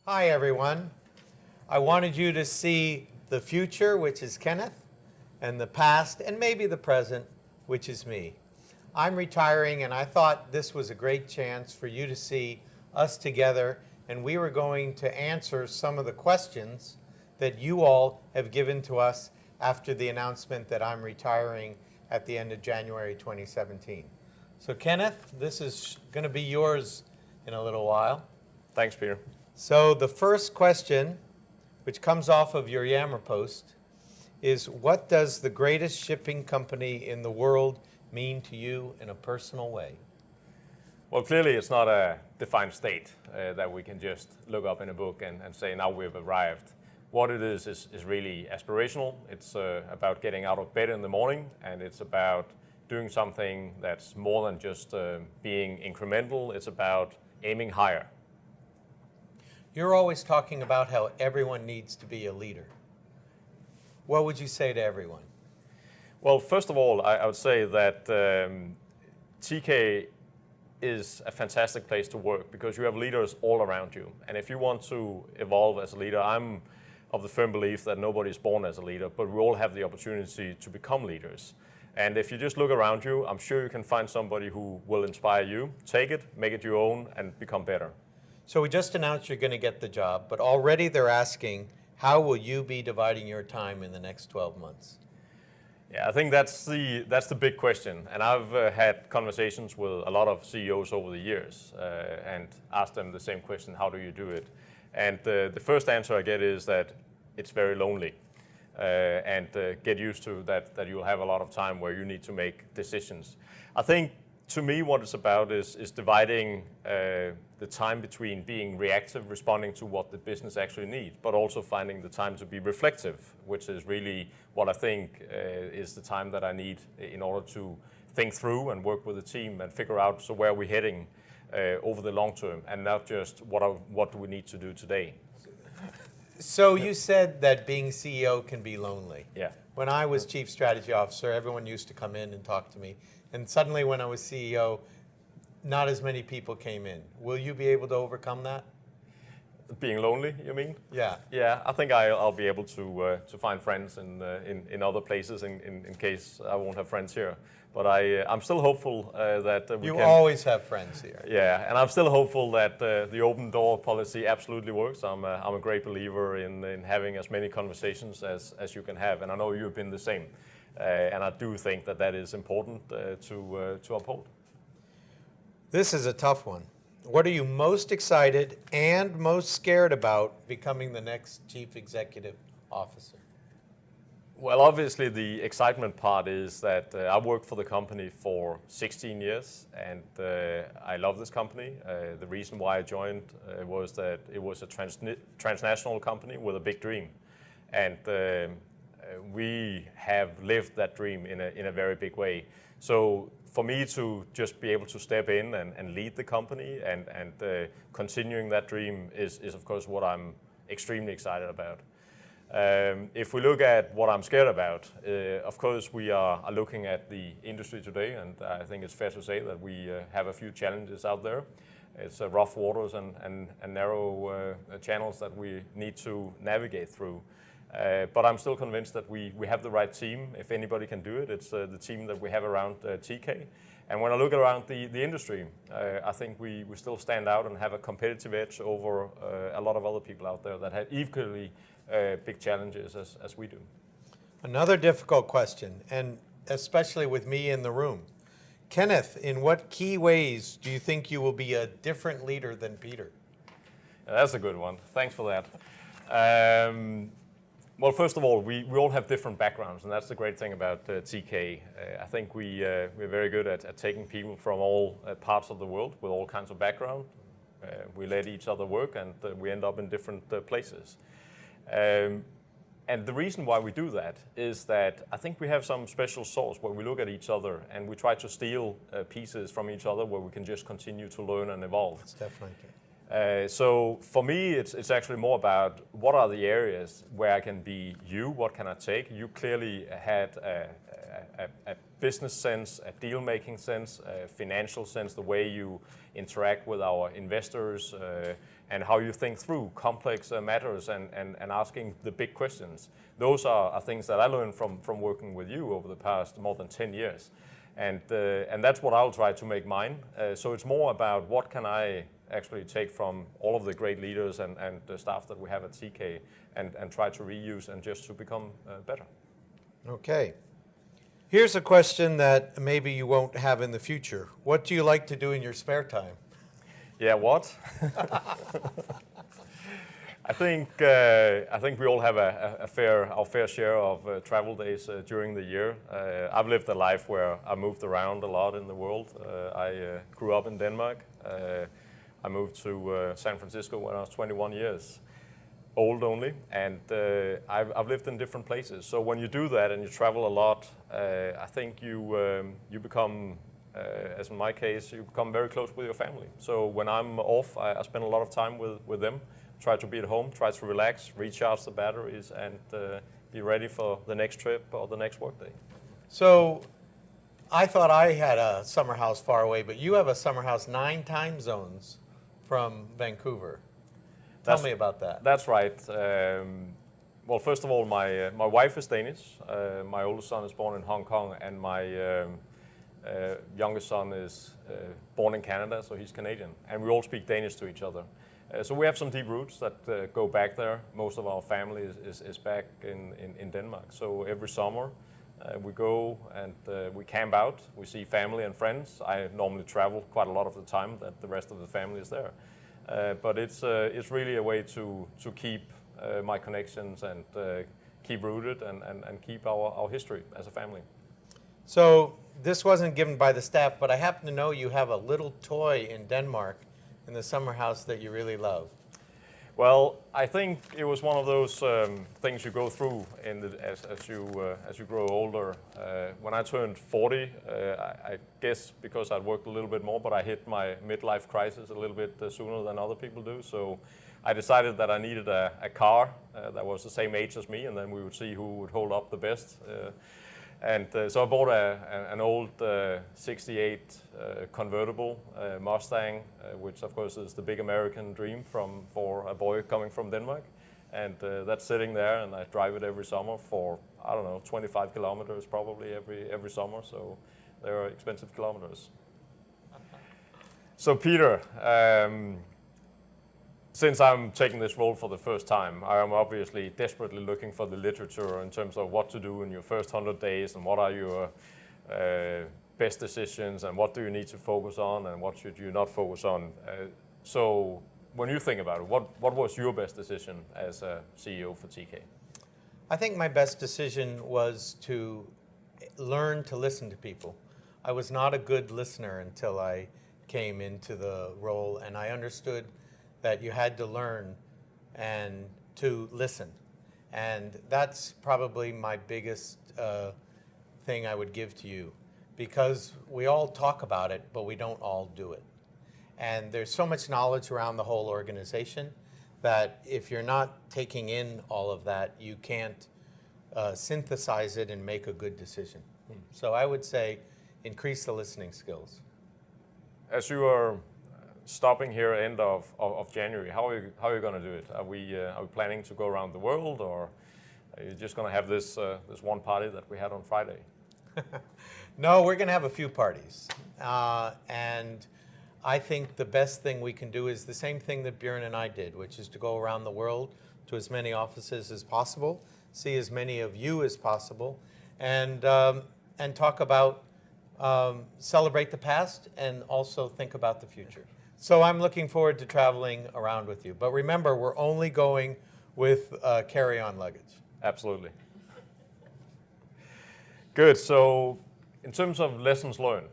Hi, everyone. I wanted you to see the future, which is Kenneth, and the past, and maybe the present, which is me. I'm retiring, and I thought this was a great chance for you to see us together, and we were going to answer some of the questions that you all have given to us after the announcement that I'm retiring at the end of January 2017. So Kenneth, this is going to be yours in a little while. Thanks, Peter. So the first question, which comes off of your Yammer post, is what does the greatest shipping company in the world mean to you in a personal way? Well, clearly it's not a defined state that we can just look up in a book and say, now we've arrived. What it is really aspirational. It's about getting out of bed in the morning, and it's about doing something that's more than just being incremental. It's about aiming higher. You're always talking about how everyone needs to be a leader. What would you say to everyone? Well, first of all, I would say that TK is a fantastic place to work because you have leaders all around you. And if you want to evolve as a leader, I'm of the firm belief that nobody is born as a leader, but we all have the opportunity to become leaders. And if you just look around you, I'm sure you can find somebody who will inspire you. Take it, make it your own, and become better. So we just announced you're going to get the job, but already they're asking, how will you be dividing your time in the next 12 months? Yeah, I think that's the big question. And I've had conversations with a lot of CEOs over the years and asked them the same question, how do you do it? And the first answer I get is that it's very lonely. And get used to that you'll have a lot of time where you need to make decisions. I think to me what it's about is dividing the time between being reactive, responding to what the business actually needs, but also finding the time to be reflective, which is really what I think is the time that I need in order to think through and work with the team and figure out so where we're heading over the long term, and not just what do we need to do today. So you said that being CEO can be lonely. Yeah. When I was Chief Strategy Officer, everyone used to come in and talk to me. And suddenly when I was CEO, not as many people came in. Will you be able to overcome that? Being lonely, you mean? Yeah. Yeah, I think I'll be able to find friends in other places in case I won't have friends here. But I'm still hopeful that we You can... always have friends here. Yeah, and I'm still hopeful that the open door policy absolutely works. I'm a great believer in having as many conversations as you can have, and I know you've been the same. And I do think that is important to uphold. This is a tough one. What are you most excited and most scared about becoming the next Chief Executive Officer? Well, obviously the excitement part is that I've worked for the company for 16 years and I love this company. The reason why I joined was that it was a transnational company with a big dream. And we have lived that dream in a very big way. So for me to just be able to step in and lead the company and continuing that dream is of course what I'm extremely excited about. If we look at what I'm scared about, of course we are looking at the industry today, and I think it's fair to say that we have a few challenges out there. It's rough waters and narrow channels that we need to navigate through. But I'm still convinced that we have the right team. If anybody can do it, it's the team that we have around TK. And when I look around the industry, I think we still stand out and have a competitive edge over a lot of other people out there that have equally big challenges as we do. Another difficult question, and especially with me in the room. Kenneth, in what key ways do you think you will be a different leader than Peter? That's a good one. Thanks for that. Well, first of all, we all have different backgrounds, and that's the great thing about TK. I think we're very good at taking people from all parts of the world with all kinds of background. We let each other work, and we end up in different places. And the reason why we do that is that I think we have some special sauce where we look at each other and we try to steal pieces from each other where we can just continue to learn and evolve. That's definitely good. So for me, it's actually more about what are the areas where I can be you, what can I take? You clearly had a business sense, a deal-making sense, a financial sense, the way you interact with our investors, and how you think through complex matters and asking the big questions. Those are things that I learned from working with you over the past more than 10 years. And that's what I'll try to make mine. So it's more about what can I actually take from all of the great leaders and the staff that we have at TK and try to reuse and just to become better. Okay. Here's a question that maybe you won't have in the future. What do you like to do in your spare time? Yeah, what? I think we all have our fair share of travel days during the year. I've lived a life where I moved around a lot in the world. I grew up in Denmark. I moved to San Francisco when I was 21 years old only, and I've lived in different places. So when you do that and you travel a lot, I think you become, as in my case, you become very close with your family. So when I'm off, I spend a lot of time with them. Try to be at home, try to relax, recharge the batteries, and be ready for the next trip or the next workday. So I thought I had a summer house far away, but you have a summer house 9 time zones from Vancouver. Tell me about that. That's right. Well, first of all, my wife is Danish. My oldest son is born in Hong Kong, and my youngest son is born in Canada, so he's Canadian. And we all speak Danish to each other. So we have some deep roots that go back there. Most of our family is back in Denmark. So every summer we go and we camp out. We see family and friends. I normally travel quite a lot of the time that the rest of the family is there. But it's really a way to keep my connections and keep rooted and keep our history as a family. So this wasn't given by the staff, but I happen to know you have a little toy in Denmark in the summer house that you really love. Well, I think it was one of those things you go through as you grow older. When I turned 40, I guess because I'd worked a little bit more, but I hit my midlife crisis a little bit sooner than other people do. So I decided that I needed a car that was the same age as me, and then we would see who would hold up the best. And so I bought an old 68 convertible Mustang, which of course is the big American dream for a boy coming from Denmark. And that's sitting there, and I drive it every summer for, I don't know, 25 kilometers probably every summer. So they are expensive kilometers. So Peter, since I'm taking this role for the first time, I am obviously desperately looking for the literature in terms of what to do in your first 100 days and what are your best decisions and what do you need to focus on and what should you not focus on. So when you think about it, what was your best decision as a CEO for TK? I think my best decision was to learn to listen to people. I was not a good listener until I came into the role, and I understood that you had to learn and to listen. And that's probably my biggest thing I would give to you, because we all talk about it, but we don't all do it. And there's so much knowledge around the whole organization that if you're not taking in all of that, you can't synthesize it and make a good decision. So I would say increase the listening skills. As you are stopping here end of January, how are you going to do it? Are we planning to go around the world, or are you just going to have this one party that we had on Friday? No, we're going to have a few parties. And I think the best thing we can do is the same thing that Björn and I did, which is to go around the world to as many offices as possible, see as many of you as possible, and talk about, celebrate the past and also think about the future. So I'm looking forward to traveling around with you. But remember, we're only going with carry-on luggage. Absolutely. Good. So in terms of lessons learned,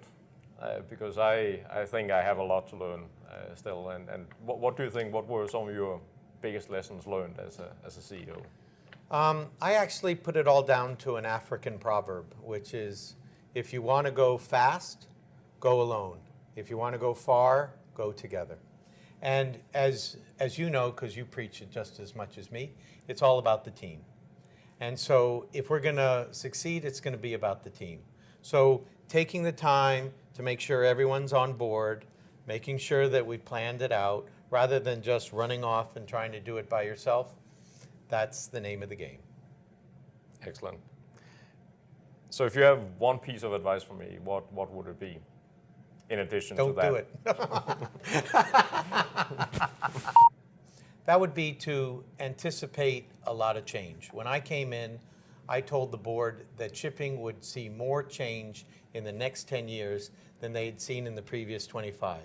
because I think I have a lot to learn still, and what do you think, what were some of your biggest lessons learned as a CEO? I actually put it all down to an African proverb, which is, if you want to go fast, go alone. If you want to go far, go together. And as you know, because you preach it just as much as me, it's all about the team. And so if we're going to succeed, it's going to be about the team. So taking the time to make sure everyone's on board, making sure that we planned it out, rather than just running off and trying to do it by yourself, that's the name of the game. Excellent. So if you have one piece of advice for me, what would it be? In addition to that. Don't do it. That would be to anticipate a lot of change. When I came in, I told the board that shipping would see more change in the next 10 years than they had seen in the previous 25.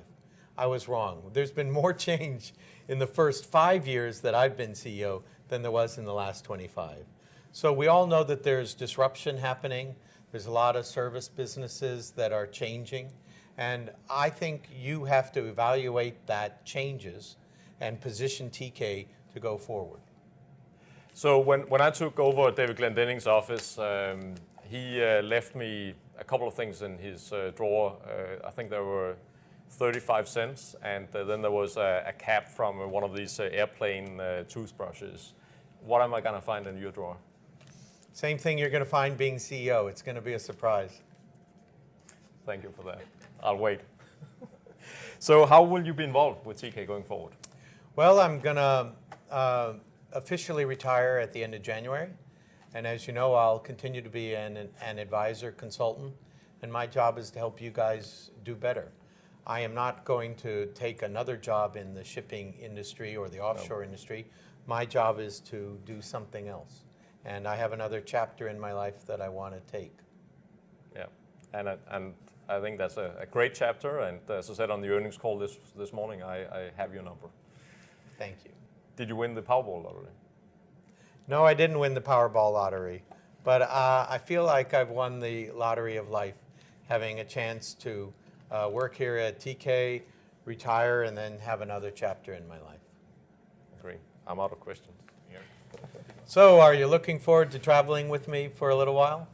I was wrong. There's been more change in the first 5 years that I've been CEO than there was in the last 25. So we all know that there's disruption happening. There's a lot of service businesses that are changing. And I think you have to evaluate that changes and position TK to go forward. So when I took over David Glendenning's office, he left me a couple of things in his drawer. I think there were 35 cents, and then there was a cap from one of these airplane toothbrushes. What am I going to find in your drawer? Same thing you're going to find being CEO. It's going to be a surprise. Thank you for that. I'll wait. So how will you be involved with TK going forward? Well, I'm going to officially retire at the end of January. And as you know, I'll continue to be an advisor, consultant, and my job is to help you guys do better. I am not going to take another job in the shipping industry or the offshore industry. My job is to do something else. And I have another chapter in my life that I want to take. Yeah, and I think that's a great chapter. And as I said on the earnings call this morning, I have your number. Thank you. Did you win the Powerball lottery? No, I didn't win the Powerball lottery, but I feel like I've won the lottery of life, having a chance to work here at TK, retire, and then have another chapter in my life. Agree. I'm out of questions. Yeah. So are you looking forward to traveling with me for a little while?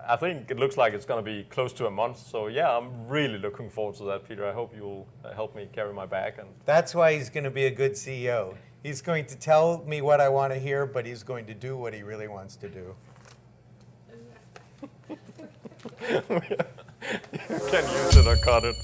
I think it looks like it's going to be close to a month. So yeah, I'm really looking forward to that, Peter. I hope you'll help me carry my bag. And That's why he's going to be a good CEO. He's going to tell me what I want to hear, but he's going to do what he really wants to do. you can use it or cut it.